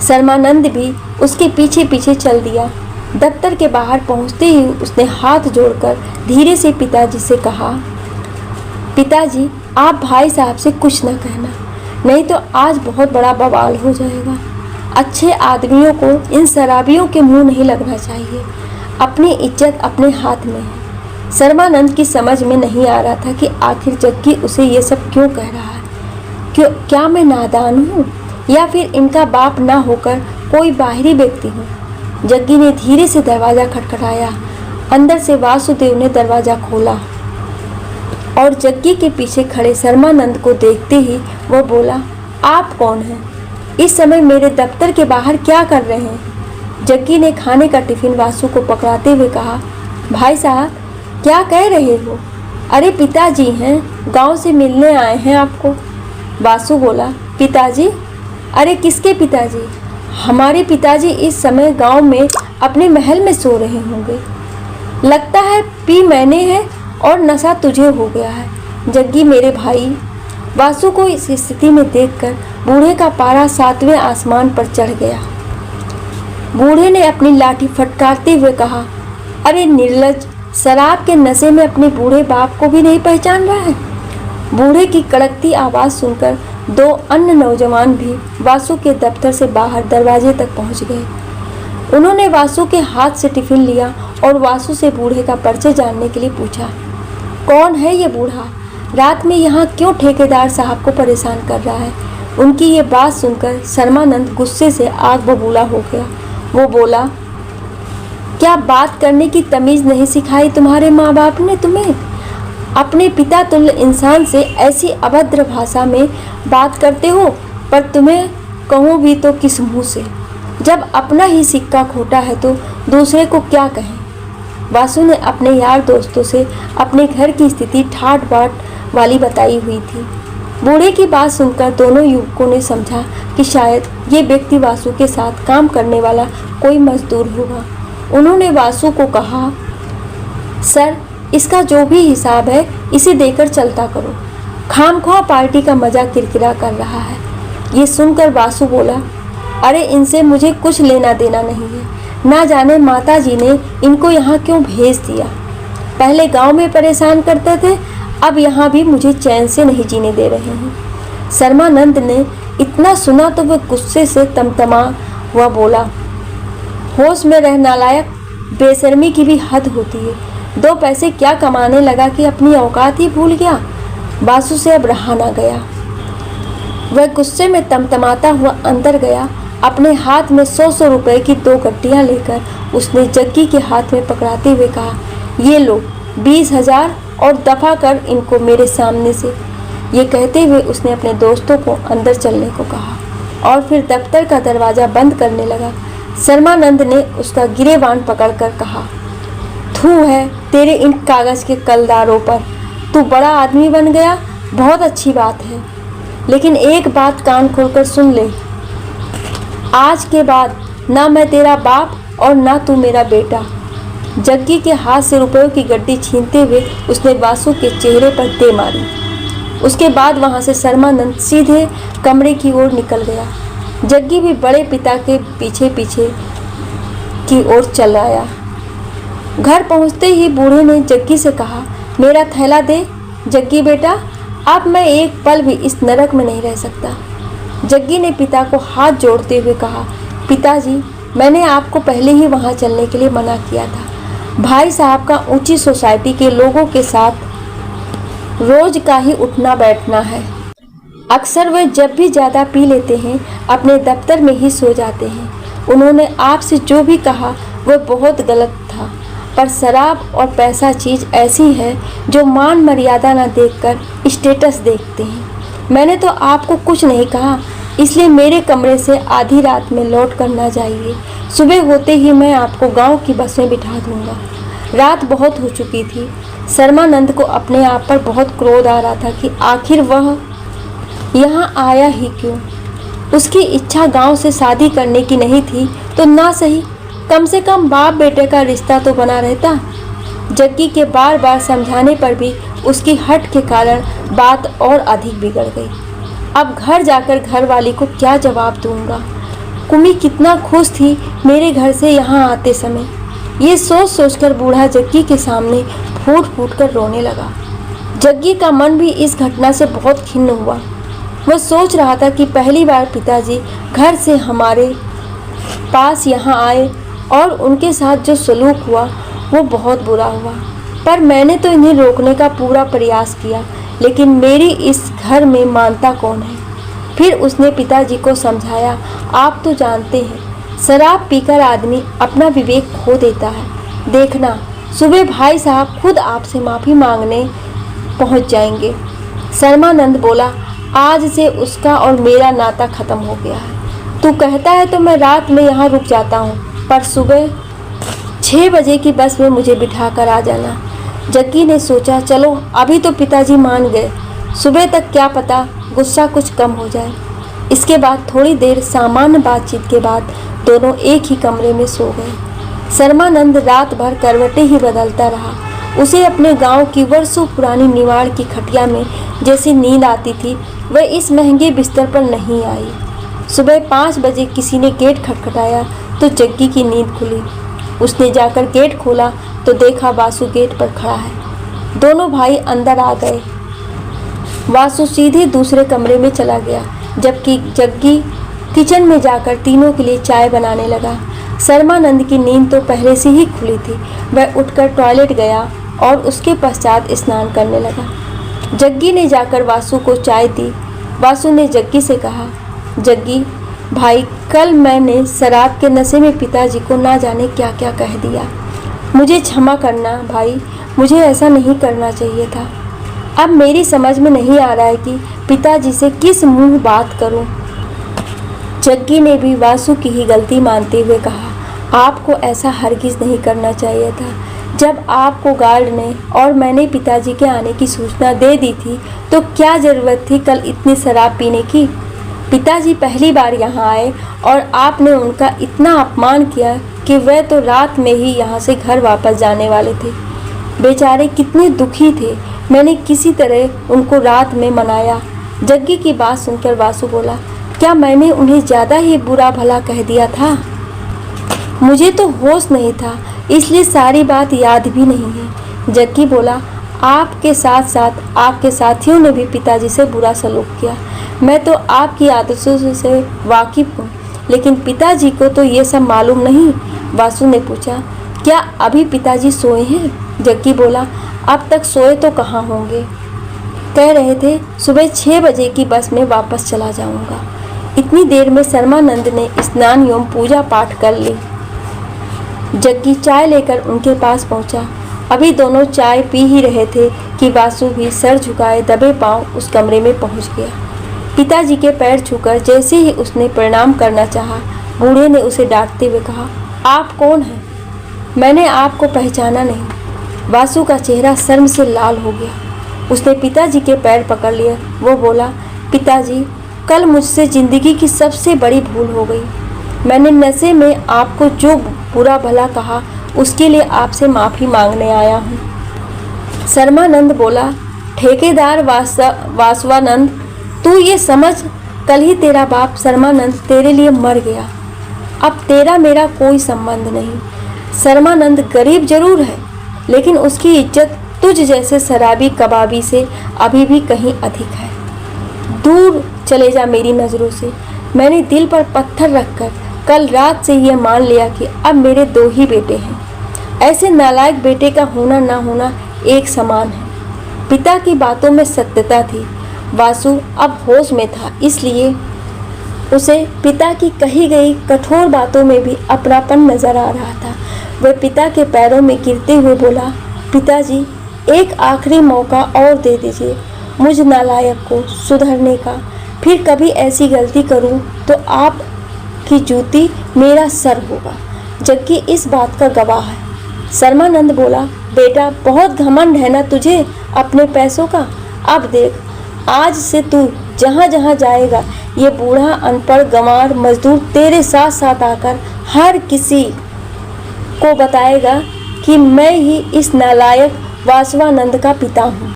शर्मानंद भी उसके पीछे पीछे चल दिया। दफ्तर के बाहर पहुंचते ही उसने हाथ जोड़कर धीरे से पिताजी से कहा, पिताजी आप भाई साहब से कुछ न कहना, नहीं तो आज बहुत बड़ा बवाल हो जाएगा। अच्छे आदमियों को इन शराबियों के मुंह नहीं लगना चाहिए। अपनी इज्जत अपने हाथ में है। शर्मानंद की समझ में नहीं आ रहा था कि आखिर जग्गी उसे ये सब क्यों कह रहा है। क्या मैं नादान हूँ या फिर इनका बाप ना होकर कोई बाहरी व्यक्ति हूँ? जग्गी ने धीरे से दरवाज़ा खटखटाया। अंदर से वासुदेव ने दरवाज़ा खोला और जग्गी के पीछे खड़े शर्मानंद को देखते ही वह बोला, आप कौन हैं? इस समय मेरे दफ्तर के बाहर क्या कर रहे हैं? जग्गी ने खाने का टिफिन वासु को पकड़ाते हुए कहा, भाई साहब क्या कह रहे हो? अरे पिताजी हैं, गांव से मिलने आए हैं आपको। वासु बोला, पिताजी? अरे किसके पिताजी? हमारे पिताजी इस समय गांव में अपने महल में सो रहे होंगे। लगता है पी मैंने है और नशा तुझे हो गया है जग्गी मेरे भाई। वासु को इस स्थिति में देखकर बूढ़े का पारा 7वें आसमान पर चढ़ गया। बूढ़े ने अपनी लाठी फटकारते हुए कहा, अरे निर्लज्ज, शराब के नशे में अपने बूढ़े बाप को भी नहीं पहचान रहा है। बूढ़े की कड़कती आवाज़ सुनकर 2 अन्य नौजवान भी वासु के दफ्तर से बाहर दरवाजे तक पहुंच गए। उन्होंने वासु के हाथ से टिफिन लिया और वासु से बूढ़े का परिचय जानने के लिए पूछा, कौन है ये बूढ़ा? रात में यहाँ क्यों ठेकेदार साहब को परेशान कर रहा है? उनकी ये बात सुनकर शर्मानंद गुस्से से आग बबूला हो गया। वो बोला, क्या बात करने की तमीज़ नहीं सिखाई तुम्हारे माँ बाप ने तुम्हें? अपने पिता तुल्य इंसान से ऐसी अभद्र भाषा में बात करते हो, पर तुम्हें कहूँ भी तो किस मुँह से? जब अपना ही सिक्का खोटा है तो दूसरे को क्या कहें? वासु ने अपने यार दोस्तों से अपने घर की स्थिति ठाट बाट वाली बताई हुई थी। बूढ़े की बात सुनकर दोनों युवकों ने समझा कि शायद ये व्यक्ति वासु के साथ काम करने वाला कोई मजदूर होगा। उन्होंने वासु को कहा, सर इसका जो भी हिसाब है इसे देकर चलता करो, खामख्वाह पार्टी का मजा किरकिरा कर रहा है। ये सुनकर वासु बोला, अरे इनसे मुझे कुछ लेना देना नहीं है, ना जाने माताजी ने इनको यहाँ क्यों भेज दिया। पहले गांव में परेशान करते थे, अब यहाँ भी मुझे चैन से नहीं जीने दे रहे हैं। शर्मानंद ने इतना सुना तो वह गुस्से से तमतमा हुआ बोला, होश में रह नालायक, बेशर्मी की भी हद होती है। 2 पैसे क्या कमाने लगा कि अपनी औकात ही भूल गया। वासु से अब रहा ना गया। वह गुस्से में तमतमाता हुआ अंदर गया अपने हाथ में 100-100 रुपए की 2 गड्डियाँ लेकर उसने जग्गी के हाथ में पकड़ाते हुए कहा, ये लो 20,000 और दफा कर इनको मेरे सामने से। ये कहते हुए उसने अपने दोस्तों को अंदर चलने को कहा और फिर दफ्तर का दरवाज़ा बंद करने लगा। शर्मानंद ने उसका गिरेबान पकड़कर कहा, थू है तेरे इन कागज़ के कलदारों पर, तू बड़ा आदमी बन गया, बहुत अच्छी बात है, लेकिन एक बात कान खोलकर सुन ले, आज के बाद ना मैं तेरा बाप और ना तू मेरा बेटा। जग्गी के हाथ से रुपयों की गड्डी छीनते हुए उसने वासु के चेहरे पर दे मारी। उसके बाद वहां से शर्मानंद सीधे कमरे की ओर निकल गया। जग्गी भी बड़े पिता के पीछे पीछे की ओर चल आया। घर पहुंचते ही बूढ़े ने जग्गी से कहा, मेरा थैला दे जग्गी बेटा, अब मैं एक पल भी इस नरक में नहीं रह सकता। जग्गी ने पिता को हाथ जोड़ते हुए कहा, पिताजी मैंने आपको पहले ही वहां चलने के लिए मना किया था। भाई साहब का ऊंची सोसाइटी के लोगों के साथ रोज का ही उठना बैठना है। अक्सर वे जब भी ज़्यादा पी लेते हैं अपने दफ्तर में ही सो जाते हैं। उन्होंने आपसे जो भी कहा वह बहुत गलत था, पर शराब और पैसा चीज़ ऐसी है जो मान मर्यादा न देखकर स्टेटस देखते हैं। मैंने तो आपको कुछ नहीं कहा, इसलिए मेरे कमरे से आधी रात में लौट कर ना जाइए। सुबह होते ही मैं आपको गांव की बस में बिठा दूंगा। रात बहुत हो चुकी थी। शर्मानंद को अपने आप पर बहुत क्रोध आ रहा था कि आखिर वह यहाँ आया ही क्यों। उसकी इच्छा गांव से शादी करने की नहीं थी तो ना सही, कम से कम बाप बेटे का रिश्ता तो बना रहता। जग्गी के बार बार समझाने पर भी उसकी हट के कारण बात और अधिक बिगड़ गई। अब घर जाकर घरवाली को क्या जवाब दूंगा। कुमी कितना खुश थी मेरे घर से यहाँ आते समय। ये सोच सोचकर बूढ़ा जग्गी के सामने फूट फूट कर रोने लगा। जग्गी का मन भी इस घटना से बहुत खिन्न हुआ। वह सोच रहा था कि पहली बार पिताजी घर से हमारे पास यहाँ आए और उनके साथ जो सलूक हुआ वो बहुत बुरा हुआ। पर मैंने तो इन्हें रोकने का पूरा प्रयास किया, लेकिन मेरी इस घर में मानता कौन है। फिर उसने पिताजी को समझाया, आप तो जानते हैं शराब पीकर आदमी अपना विवेक खो देता है। देखना सुबह भाई साहब खुद आपसे माफ़ी मांगने पहुंच जाएंगे। शर्मानंद बोला, आज से उसका और मेरा नाता ख़त्म हो गया है। तू कहता है तो मैं रात में यहाँ रुक जाता हूँ, पर सुबह 6 बजे की बस में मुझे बिठा कर आ जाना। जग्गी ने सोचा, चलो अभी तो पिताजी मान गए, सुबह तक क्या पता गुस्सा कुछ कम हो जाए। इसके बाद थोड़ी देर सामान्य बातचीत के बाद दोनों एक ही कमरे में सो गए। शर्मानंद रात भर करवटें ही बदलता रहा। उसे अपने गांव की वर्षों पुरानी निवाड़ की खटिया में जैसी नींद आती थी, वह इस महंगे बिस्तर पर नहीं आई। सुबह 5 बजे किसी ने गेट खटखटाया तो जग्गी की नींद खुली। उसने जाकर गेट खोला तो देखा वासु गेट पर खड़ा है। दोनों भाई अंदर आ गए। वासु सीधे दूसरे कमरे में चला गया, जबकि जग्गी किचन में जाकर तीनों के लिए चाय बनाने लगा। शर्मानंद की नींद तो पहले से ही खुली थी। वह उठकर टॉयलेट गया और उसके पश्चात स्नान करने लगा। जग्गी ने जाकर वासु को चाय दी। वासु ने जग्गी से कहा, जग्गी भाई, कल मैंने शराब के नशे में पिताजी को ना जाने क्या क्या कह दिया। मुझे क्षमा करना भाई, मुझे ऐसा नहीं करना चाहिए था। अब मेरी समझ में नहीं आ रहा है कि पिताजी से किस मुंह बात करूं। जग्गी ने भी वासु की ही गलती मानते हुए कहा, आपको ऐसा हरगिज़ नहीं करना चाहिए था। जब आपको गार्ड ने और मैंने पिताजी के आने की सूचना दे दी थी तो क्या ज़रूरत थी कल इतनी शराब पीने की। पिताजी पहली बार यहाँ आए और आपने उनका इतना अपमान किया कि वह तो रात में ही यहाँ से घर वापस जाने वाले थे। बेचारे कितने दुखी थे। मैंने किसी तरह उनको रात में मनाया। जग्गी की बात सुनकर वासु बोला, क्या मैंने उन्हें ज़्यादा ही बुरा भला कह दिया था? मुझे तो होश नहीं था, इसलिए सारी बात याद भी नहीं है। जग्गी बोला, आपके साथ साथ आपके साथियों ने भी पिताजी से बुरा सलूक किया। मैं तो आपकी आदतों से वाकिफ़ हूँ, लेकिन पिताजी को तो ये सब मालूम नहीं। वासु ने पूछा, क्या अभी पिताजी सोए हैं? जग्गी बोला, अब तक सोए तो कहाँ होंगे, कह रहे थे सुबह 6 बजे की बस में वापस चला जाऊँगा। इतनी देर में शर्मानंद ने स्नान एवं पूजा पाठ कर ली। जग्गी चाय लेकर उनके पास पहुंचा। अभी दोनों चाय पी ही रहे थे कि वासु भी सर झुकाए दबे पांव उस कमरे में पहुंच गया। पिताजी के पैर छूकर जैसे ही उसने प्रणाम करना चाहा, बूढ़े ने उसे डांटते हुए कहा, आप कौन हैं? मैंने आपको पहचाना नहीं। वासु का चेहरा शर्म से लाल हो गया। उसने पिताजी के पैर पकड़ लिए। वो बोला, पिताजी, कल मुझसे जिंदगी की सबसे बड़ी भूल हो गई। मैंने नशे में आपको जो बुरा भला कहा उसके लिए आपसे माफ़ी मांगने आया हूँ। शर्मानंद बोला, ठेकेदार वासवानंद, तू ये समझ, कल ही तेरा बाप शर्मानंद तेरे लिए मर गया। अब तेरा मेरा कोई संबंध नहीं। शर्मानंद गरीब जरूर है, लेकिन उसकी इज्जत तुझ जैसे शराबी कबाबी से अभी भी कहीं अधिक है। दूर चले जा मेरी नज़रों से। मैंने दिल पर पत्थर रखकर कल रात से यह मान लिया कि अब मेरे 2 ही बेटे हैं। ऐसे नालायक बेटे का होना ना होना एक समान है। पिता की बातों में सत्यता थी। वासु अब होश में था, इसलिए उसे पिता की कही गई कठोर बातों में भी अपनापन नजर आ रहा था। वह पिता के पैरों में गिरते हुए बोला, पिताजी, एक आखिरी मौका और दे दीजिए मुझ नालायक को सुधरने का। फिर कभी ऐसी गलती करूं तो आपकी जूती मेरा सर होगा। जग्गी इस बात का गवाह है। शर्मानंद बोला, बेटा, बहुत घमंड है ना तुझे अपने पैसों का। अब देख, आज से तू जहाँ जहाँ जाएगा ये बूढ़ा अनपढ़ गंवार मजदूर तेरे साथ साथ आकर हर किसी को बताएगा कि मैं ही इस नालायक वासवानंद का पिता हूँ।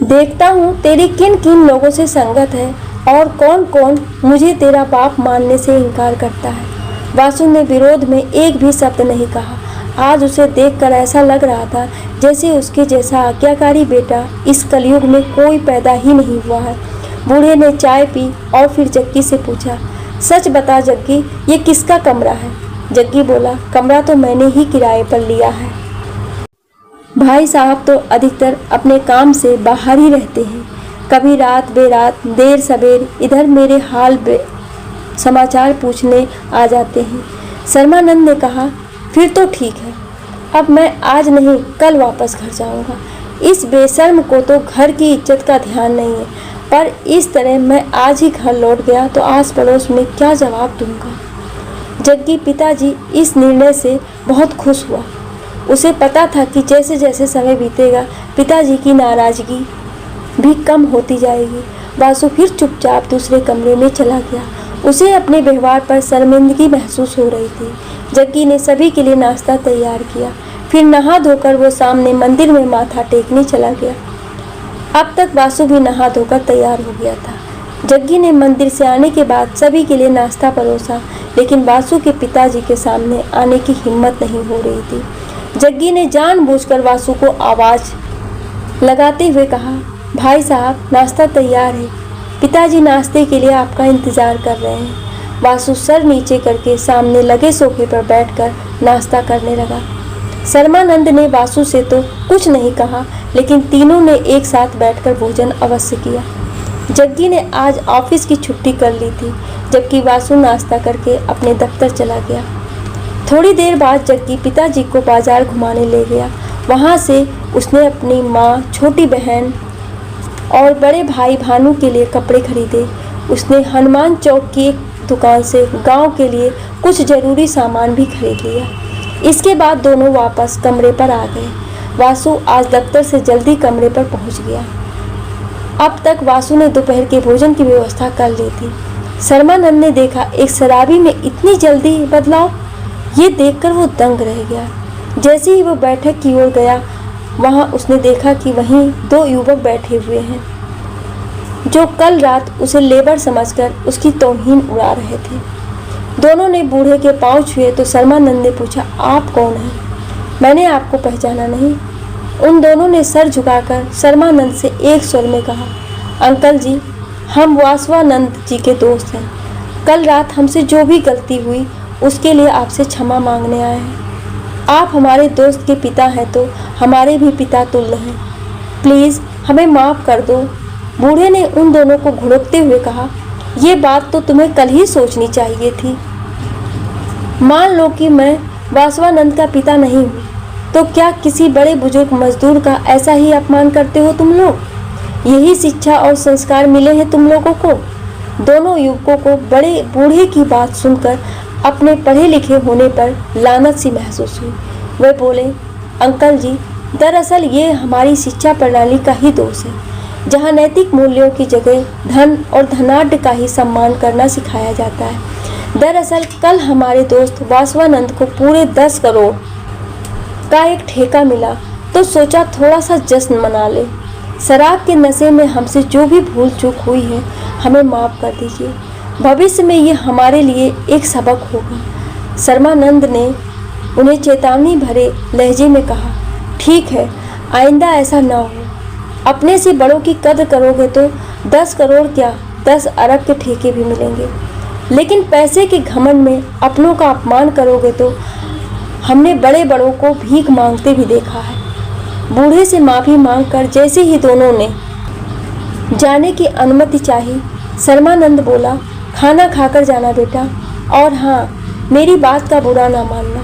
देखता हूँ तेरी किन किन लोगों से संगत है और कौन कौन मुझे तेरा बाप मानने से इनकार करता है। वासु ने विरोध में एक भी शब्द नहीं कहा। आज उसे देखकर ऐसा लग रहा था जैसे उसके जैसा आज्ञाकारी बेटा इस कलयुग में कोई पैदा ही नहीं हुआ है। बूढ़े ने चाय पी और फिर जग्गी से पूछा, सच बता जग्गी, ये किसका कमरा है? जग्गी बोला, कमरा तो मैंने ही किराए पर लिया है। भाई साहब तो अधिकतर अपने काम से बाहर ही रहते हैं। कभी रात बेरात देर सवेर इधर मेरे हाल समाचार पूछने आ जाते हैं। शर्मानंद ने कहा, फिर तो ठीक है। अब मैं आज नहीं कल वापस घर जाऊंगा। इस बेशर्म को तो घर की इज्जत का ध्यान नहीं है, पर इस तरह मैं आज ही घर लौट गया तो आस पड़ोस में क्या जवाब दूंगा। जग्गी पिताजी इस निर्णय से बहुत खुश हुआ। उसे पता था कि जैसे जैसे समय बीतेगा पिताजी की नाराजगी भी कम होती जाएगी। वासु फिर चुपचाप दूसरे कमरे में चला गया। उसे अपने व्यवहार पर शर्मिंदगी महसूस हो रही थी। जग्गी ने सभी के लिए नाश्ता तैयार किया। फिर नहा धोकर वो सामने मंदिर में माथा टेकने चला गया। अब तक वासु भी नहा धोकर तैयार हो गया था। जग्गी ने मंदिर से आने के बाद सभी के लिए नाश्ता परोसा, लेकिन वासु के पिताजी के सामने आने की हिम्मत नहीं हो रही थी। जग्गी ने जानबूझकर वासु को आवाज़ लगाते हुए कहा, भाई साहब, नाश्ता तैयार है। पिताजी नाश्ते के लिए आपका इंतज़ार कर रहे हैं। वासु सर नीचे करके सामने लगे सोफे पर बैठकर नाश्ता करने लगा। शर्मानंद ने वासु से तो कुछ नहीं कहा, लेकिन तीनों ने एक साथ बैठकर भोजन अवश्य किया। जग्गी ने आज ऑफिस की छुट्टी कर ली थी, जबकि वासु नाश्ता करके अपने दफ्तर चला गया। थोड़ी देर बाद जग्गी पिताजी को बाजार घुमाने ले गया। वहाँ से उसने अपनी माँ, छोटी बहन और बड़े भाई भानु के लिए कपड़े खरीदे। उसने हनुमान चौक की एक दुकान से गांव के लिए कुछ ज़रूरी सामान भी खरीद लिया। इसके बाद दोनों वापस कमरे पर आ गए। वासु आज दफ्तर से जल्दी कमरे पर पहुंच गया। अब तक वासु ने दोपहर के भोजन की व्यवस्था कर ली थी। शर्मानंद ने देखा एक शराबी में इतनी जल्दी बदलाव। ये देखकर वो दंग रह गया। जैसे ही वो बैठक की ओर गया, वहाँ उसने देखा कि वहीं 2 युवक बैठे हुए हैं जो कल रात उसे लेबर समझकर उसकी तौहीन उड़ा रहे थे। दोनों ने बूढ़े के पांव छुए तो शर्मानंद ने पूछा, आप कौन हैं? मैंने आपको पहचाना नहीं। उन दोनों ने सर झुकाकर शर्मानंद से एक स्वर में कहा, अंकल जी, हम वासवानंद जी के दोस्त हैं। कल रात हमसे जो भी गलती हुई उसके लिए आपसे क्षमा मांगने आए हैं। आप हमारे दोस्त के पिता हैं तो हमारे भी पिता तुल्य हैं। प्लीज़ हमें माफ़ कर दो। बूढ़े ने उन दोनों को घुड़कते हुए कहा, ये बात तो तुम्हें कल ही सोचनी चाहिए थी। मान लो कि मैं वासवानंद का पिता नहीं हूँ, तो क्या किसी बड़े बुजुर्ग मजदूर का ऐसा ही अपमान करते हो तुम लोग? यही शिक्षा और संस्कार मिले हैं तुम लोगों को। दोनों युवकों को बड़े बूढ़े की बात सुनकर अपने पढ़े लिखे होने पर लानत सी महसूस हुई। वे बोले, अंकल जी, दरअसल ये हमारी शिक्षा प्रणाली का ही दोष है, जहाँ नैतिक मूल्यों की जगह धन और धनाढ्य का ही सम्मान करना सिखाया जाता है। दरअसल कल हमारे दोस्त वासवानंद को पूरे 10 करोड़ का एक ठेका मिला, तो सोचा थोड़ा सा जश्न मना ले। शराब के नशे में हमसे जो भी भूल चूक हुई है, हमें माफ़ कर दीजिए। भविष्य में ये हमारे लिए एक सबक होगा। शर्मानंद ने उन्हें चेतावनी भरे लहजे में कहा, ठीक है, आइंदा ऐसा ना हो। अपने से बड़ों की कद्र करोगे तो 10 करोड़ क्या 10 अरब के ठेके भी मिलेंगे, लेकिन पैसे के घमंड में अपनों का अपमान करोगे तो हमने बड़े बड़ों को भीख मांगते भी देखा है। बूढ़े से माफ़ी मांगकर जैसे ही दोनों ने जाने की अनुमति चाही, शर्मानंद बोला, खाना खाकर जाना बेटा, और हाँ, मेरी बात का बुरा ना मानना।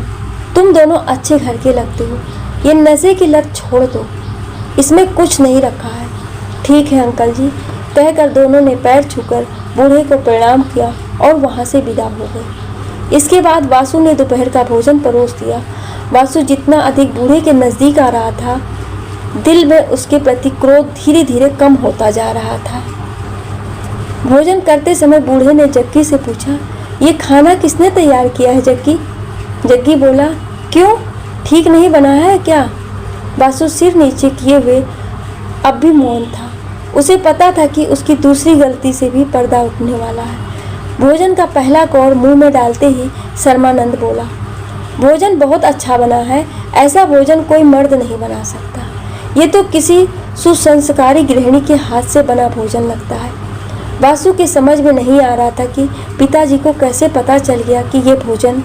तुम दोनों अच्छे घर के लगते हो। ये नशे की लत छोड़ दो, इसमें कुछ नहीं रखा है। ठीक है अंकल जी, कहकर दोनों ने पैर छूकर बूढ़े को प्रणाम किया और वहाँ से विदा हो गए। इसके बाद वासु ने दोपहर का भोजन परोस दिया। वासु जितना अधिक बूढ़े के नज़दीक आ रहा था, दिल में उसके प्रति क्रोध धीरे धीरे कम होता जा रहा था। भोजन करते समय बूढ़े ने जग्गी से पूछा, ये खाना किसने तैयार किया है जग्गी? जग्गी बोला, क्यों, ठीक नहीं बना है क्या? वासु सिर नीचे किए हुए अब भी मौन था। उसे पता था कि उसकी दूसरी गलती से भी पर्दा उठने वाला है। भोजन का पहला कौर मुंह में डालते ही शर्मानंद बोला, भोजन बहुत अच्छा बना है, ऐसा भोजन कोई मर्द नहीं बना सकता। ये तो किसी सुसंस्कारी गृहिणी के हाथ से बना भोजन लगता है। वासु के समझ में नहीं आ रहा था कि पिताजी को कैसे पता चल गया कि ये भोजन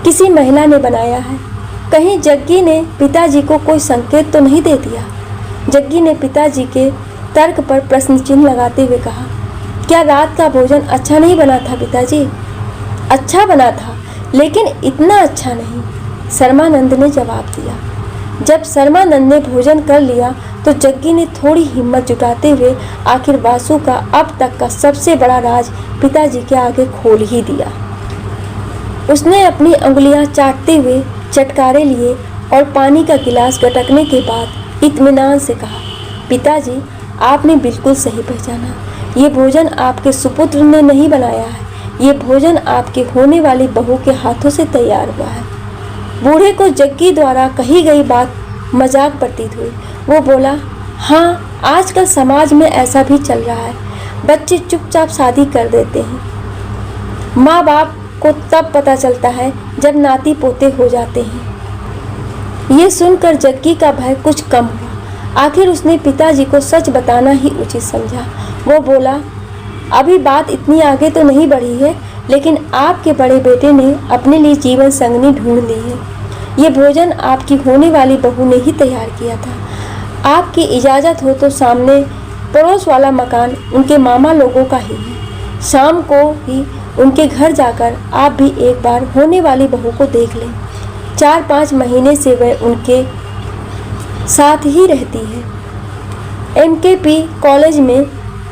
किसी महिला ने बनाया है। कहीं जग्गी ने पिताजी को कोई संकेत तो नहीं दे दिया। जग्गी ने पिताजी के तर्क पर प्रश्न चिन्ह लगाते हुए कहा, क्या रात का भोजन अच्छा नहीं बना था पिताजी? अच्छा बना था, लेकिन इतना अच्छा नहीं, शर्मानंद ने जवाब दिया। जब शर्मानंद ने भोजन कर लिया तो जग्गी ने थोड़ी हिम्मत जुटाते हुए आखिर वासु का अब तक का सबसे बड़ा राज पिताजी के आगे खोल ही दिया। उसने अपनी अंगुलियां चाटते हुए चटकारे लिए और पानी का गिलास गटकने के बाद इत्मीनान से कहा, पिताजी, आपने बिल्कुल सही पहचाना। ये भोजन आपके सुपुत्र ने नहीं बनाया है, ये भोजन आपके होने वाली बहू के हाथों से तैयार हुआ है। बूढ़े को जग्गी द्वारा कही गई बात मजाक प्रतीत हुई। वो बोला, हाँ, आजकल समाज में ऐसा भी चल रहा है, बच्चे चुपचाप शादी कर देते हैं। माँ बाप को तब पता चलता है जब नाती पोते हो जाते हैं। ये सुनकर जग्गी का भय कुछ कम हुआ। आखिर उसने पिताजी को सच बताना ही उचित समझा। वो बोला, अभी बात इतनी आगे तो नहीं बढ़ी है, लेकिन आपके बड़े बेटे ने अपने लिए जीवन संगनी ढूंढ ली है। ये भोजन आपकी होने वाली बहू ने ही तैयार किया था। आपकी इजाज़त हो तो सामने पड़ोस वाला मकान उनके मामा लोगों का ही है। शाम को ही उनके घर जाकर आप भी एक बार होने वाली बहू को देख लें। 4-5 महीने से वह उनके साथ ही रहती है। MKP कॉलेज में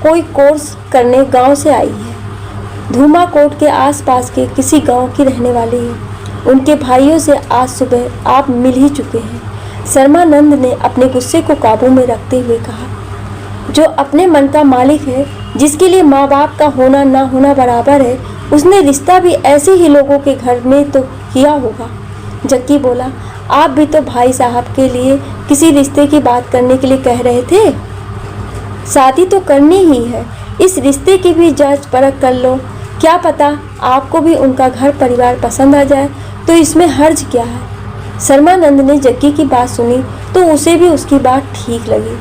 कोई कोर्स करने गांव से आई है। धूमाकोट के आसपास के किसी गांव की रहने वाली है। उनके भाइयों से आज सुबह आप मिल ही चुके हैं। शर्मानंद ने अपने गुस्से को काबू में रखते हुए कहा, जो अपने मन का मालिक है, जिसके लिए माँ बाप का होना ना होना बराबर है, उसने रिश्ता भी ऐसे ही लोगों के घर में तो किया होगा। जग्गी बोला, आप भी तो भाई साहब के लिए किसी रिश्ते की बात करने के लिए कह रहे थे। शादी तो करनी ही है, इस रिश्ते की भी जांच परख कर लो। क्या पता आपको भी उनका घर परिवार पसंद आ जाए, तो इसमें हर्ज क्या है। शर्मानंद ने जग्गी की बात सुनी तो उसे भी उसकी बात ठीक लगी।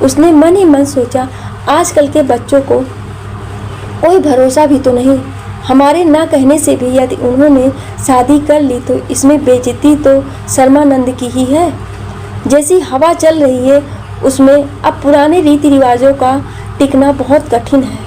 उसने मन ही मन सोचा, आजकल के बच्चों को कोई भरोसा भी तो नहीं। हमारे ना कहने से भी यदि उन्होंने शादी कर ली तो इसमें बेइज्जती तो शर्मानंद की ही है। जैसी हवा चल रही है उसमें अब पुराने रीति रिवाजों का टिकना बहुत कठिन है।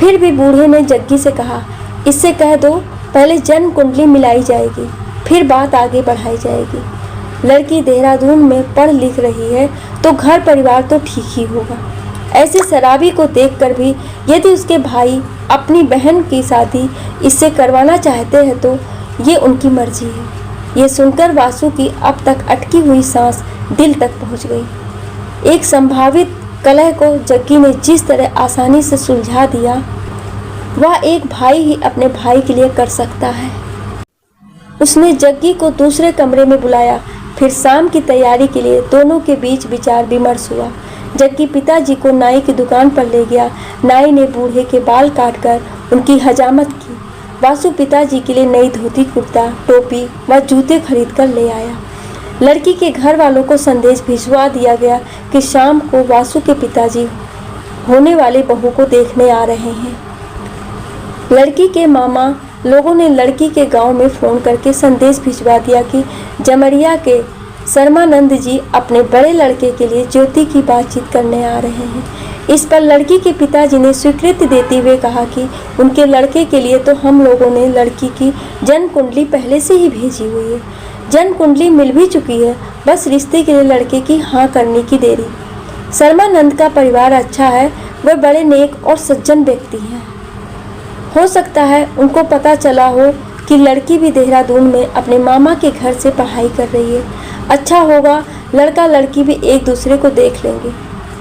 फिर भी बूढ़े ने जग्गी से कहा, इससे कह दो पहले जन्म कुंडली मिलाई जाएगी, फिर बात आगे बढ़ाई जाएगी। लड़की देहरादून में पढ़ लिख रही है तो घर परिवार तो ठीक ही होगा। ऐसे शराबी को देखकर भी यदि उसके भाई अपनी बहन की शादी इससे करवाना चाहते हैं तो ये उनकी मर्जी है। ये सुनकर वासु की अब तक अटकी हुई सांस दिल तक पहुंच गई। एक संभावित कलह को जग्गी ने जिस तरह आसानी से सुलझा दिया वह एक भाई ही अपने भाई के लिए कर सकता है। उसने जग्गी को दूसरे कमरे में बुलाया। फिर शाम की तैयारी के लिए दोनों के बीच विचार विमर्श हुआ। जग्गी पिताजी को नाई की दुकान पर ले गया। नाई ने बूढ़े के बाल काटकर उनकी हजामत की। वासु पिताजी के लिए नई धोती कुर्ता, टोपी व जूते खरीद कर ले आया। लड़की के घर वालों को संदेश भिजवा दिया गया कि शाम को वासु के पिताजी होने वाले बहू को देखने आ रहे हैं। लड़की के मामा लोगों ने लड़की के गांव में फ़ोन करके संदेश भिजवा दिया कि जमरिया के शर्मानंद जी अपने बड़े लड़के के लिए ज्योति की बातचीत करने आ रहे हैं। इस पर लड़की के पिताजी ने स्वीकृति देते हुए कहा कि उनके लड़के के लिए तो हम लोगों ने लड़की की जन्म कुंडली पहले से ही भेजी हुई है। जन्म कुंडली मिल भी चुकी है, बस रिश्ते के लिए लड़के की हाँ करने की देरी। शर्मानंद का परिवार अच्छा है, वह बड़े नेक और सज्जन व्यक्ति हैं। हो सकता है उनको पता चला हो कि लड़की भी देहरादून में अपने मामा के घर से पढ़ाई कर रही है। अच्छा होगा लड़का लड़की भी एक दूसरे को देख लेंगे।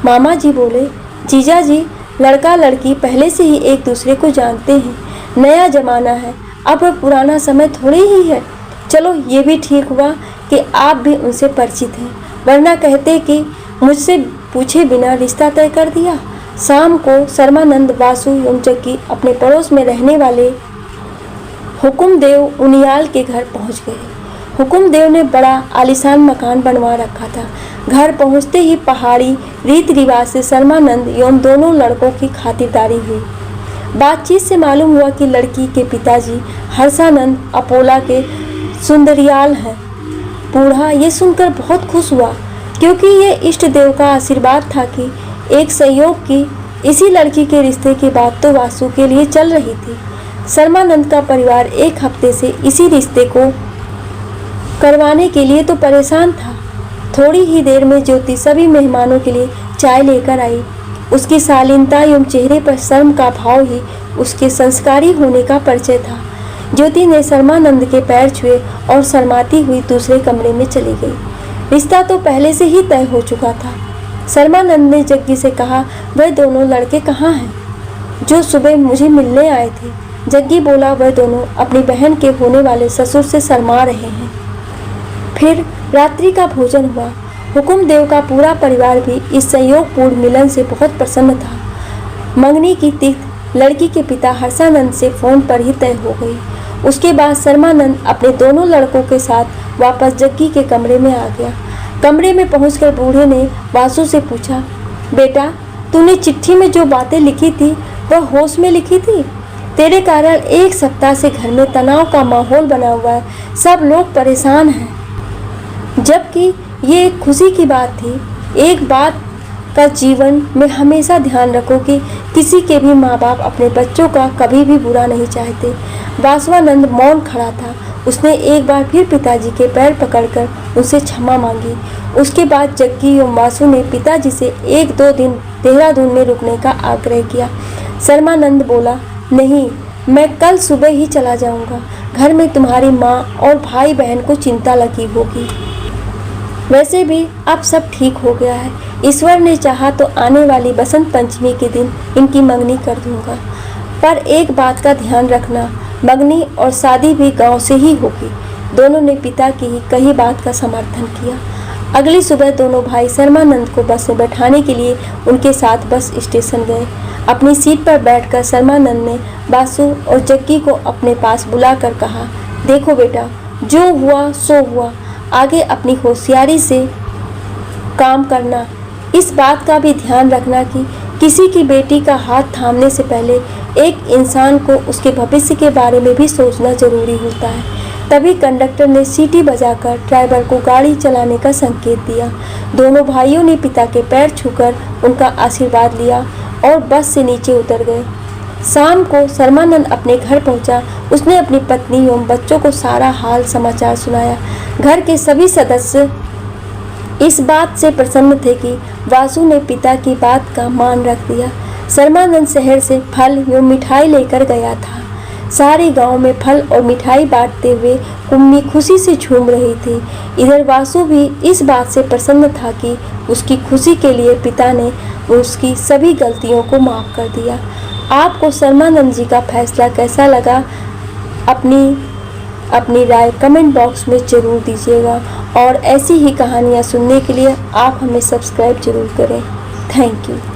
मामा जी बोले, जीजा जी लड़का लड़की पहले से ही एक दूसरे को जानते हैं। नया जमाना है, अब पुराना समय थोड़ी ही है। चलो ये भी ठीक हुआ कि आप भी उनसे परिचित हैं, वरना कहते कि मुझसे पूछे बिना रिश्ता तय कर दिया। शाम को शर्मानंद, वासु एवं जग्गी अपने पड़ोस में रहने वाले हुकुमदेव उनियाल के घर पहुंच गए। हुकुमदेव ने बड़ा आलीशान मकान बनवा रखा था। घर पहुंचते ही पहाड़ी रीति रिवाज से शर्मानंद एवं दोनों लड़कों की खातिरदारी हुई। बातचीत से मालूम हुआ कि लड़की के पिताजी हर्षानंद अपोला के सुंदरियाल हैं। बूढ़ा ये सुनकर बहुत खुश हुआ, क्योंकि ये इष्ट देव का आशीर्वाद था कि एक संयोग की इसी लड़की के रिश्ते की बात तो वासु के लिए चल रही थी। शर्मानंद का परिवार एक हफ्ते से इसी रिश्ते को करवाने के लिए तो परेशान था। थोड़ी ही देर में ज्योति सभी मेहमानों के लिए चाय लेकर आई। उसकी शालीनता एवं चेहरे पर शर्म का भाव ही उसके संस्कारी होने का परिचय था। ज्योति ने शर्मानंद के पैर छुए और शर्माती हुई दूसरे कमरे में चली गई। रिश्ता तो पहले से ही तय हो चुका था। शर्मानंद ने जग्गी से कहा, वह दोनों लड़के कहाँ हैं जो सुबह मुझे मिलने आए थे? जग्गी बोला, वह दोनों अपनी बहन के होने वाले ससुर से शर्मा रहे हैं। फिर रात्रि का भोजन हुआ। हुकुमदेव का पूरा परिवार भी इस संयोगपूर्ण मिलन से बहुत प्रसन्न था। मंगनी की तिथि लड़की के पिता हर्षानंद से फोन पर ही तय हो गई। उसके बाद शर्मानंद अपने दोनों लड़कों के साथ वापस जग्गी के कमरे में आ गया। कमरे में पहुंचकर बूढ़े ने वासु से पूछा, बेटा तूने चिट्ठी में जो बातें लिखी थी वह होश में लिखी थी? तेरे कारण एक सप्ताह से घर में तनाव का माहौल बना हुआ है, सब लोग परेशान हैं। जबकि ये एक खुशी की बात थी। एक बात का जीवन में हमेशा ध्यान रखो कि किसी के भी माँ बाप अपने बच्चों का कभी भी बुरा नहीं चाहते। वासवानंद मौन खड़ा था। उसने एक बार फिर पिताजी के पैर पकड़कर उनसे क्षमा मांगी। उसके बाद जग्गी एवं वासु ने पिताजी से 1-2 दिन देहरादून में रुकने का आग्रह किया। शर्मानंद बोला, नहीं, मैं कल सुबह ही चला जाऊंगा। घर में तुम्हारी माँ और भाई बहन को चिंता लगी होगी। वैसे भी अब सब ठीक हो गया है। ईश्वर ने चाहा तो आने वाली बसंत पंचमी के दिन इनकी मंगनी कर दूंगा। पर एक बात का ध्यान रखना, मंगनी और शादी भी गांव से ही होगी। दोनों ने पिता की ही कही बात का समर्थन किया। अगली सुबह दोनों भाई शर्मानंद को बस में बैठाने के लिए उनके साथ बस स्टेशन गए। अपनी सीट पर बैठकर शर्मानंद ने वासु और जग्गी को अपने पास बुलाकर कहा, देखो बेटा, जो हुआ सो हुआ, आगे अपनी होशियारी से काम करना। इस बात का भी ध्यान रखना कि किसी की बेटी का हाथ थामने से पहले एक इंसान को उसके भविष्य के बारे में भी सोचना जरूरी होता है। तभी कंडक्टर ने सीटी बजाकर ड्राइवर को गाड़ी चलाने का संकेत दिया। दोनों भाइयों ने पिता के पैर छूकर उनका आशीर्वाद लिया और बस से नीचे उतर गए। शाम को शर्मानंद अपने घर पहुंचा। उसने अपनी पत्नी एवं बच्चों को सारा हाल समाचार सुनाया। घर के सभी सदस्य इस बात से प्रसन्न थे कि वासु ने पिता की बात का मान रख दिया। शर्मानंद शहर से फल एवं मिठाई लेकर गया था। सारे गांव में फल और मिठाई बांटते हुए कुम्मी खुशी से झूम रही थी। इधर वासु भी इस बात से प्रसन्न था कि उसकी खुशी के लिए पिता ने उसकी सभी गलतियों को माफ़ कर दिया। आपको शर्मानंद जी का फैसला कैसा लगा, अपनी राय कमेंट बॉक्स में ज़रूर दीजिएगा और ऐसी ही कहानियाँ सुनने के लिए आप हमें सब्सक्राइब जरूर करें। Thank you.